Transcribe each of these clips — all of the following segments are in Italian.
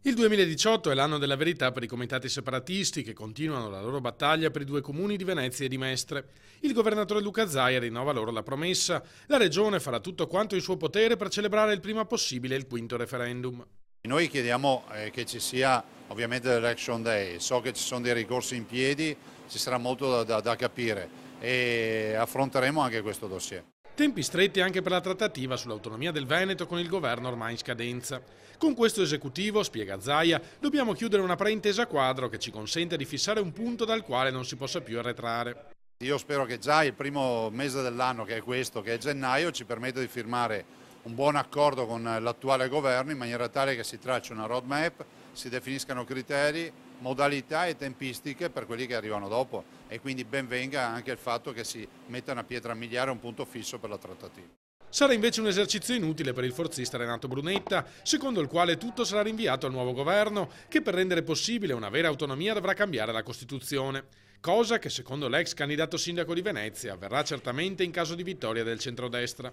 Il 2018 è l'anno della verità per i comitati separatisti che continuano la loro battaglia per i due comuni di Venezia e di Mestre. Il governatore Luca Zaia rinnova loro la promessa: la regione farà tutto quanto in suo potere per celebrare il prima possibile il quinto referendum. Noi chiediamo che ci sia ovviamente l'Election Day, so che ci sono dei ricorsi in piedi, ci sarà molto da capire e affronteremo anche questo dossier. Tempi stretti anche per la trattativa sull'autonomia del Veneto con il governo ormai in scadenza. Con questo esecutivo, spiega Zaia, dobbiamo chiudere una preintesa quadro che ci consente di fissare un punto dal quale non si possa più arretrare. Io spero che già il primo mese dell'anno, che è questo, che è gennaio, ci permetta di firmare un buon accordo con l'attuale governo in maniera tale che si tracci una roadmap, si definiscano criteri, modalità e tempistiche per quelli che arrivano dopo e quindi ben venga anche il fatto che si metta una pietra miliare, un punto fisso per la trattativa. Sarà invece un esercizio inutile per il forzista Renato Brunetta, secondo il quale tutto sarà rinviato al nuovo governo, che per rendere possibile una vera autonomia dovrà cambiare la Costituzione. Cosa che, secondo l'ex candidato sindaco di Venezia, avverrà certamente in caso di vittoria del centrodestra.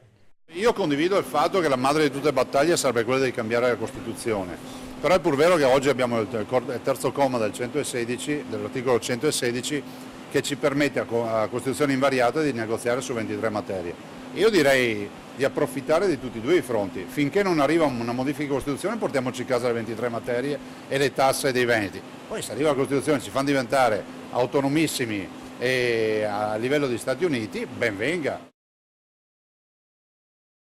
Io condivido il fatto che la madre di tutte le battaglie sarebbe quella di cambiare la Costituzione, però è pur vero che oggi abbiamo il terzo comma dell'articolo 116 che ci permette a Costituzione invariata di negoziare su 23 materie. Io direi di approfittare di tutti e due i fronti. Finché non arriva una modifica di Costituzione portiamoci a casa le 23 materie e le tasse dei veneti. Poi se arriva la Costituzione e ci fanno diventare autonomissimi e a livello di Stati Uniti, ben venga.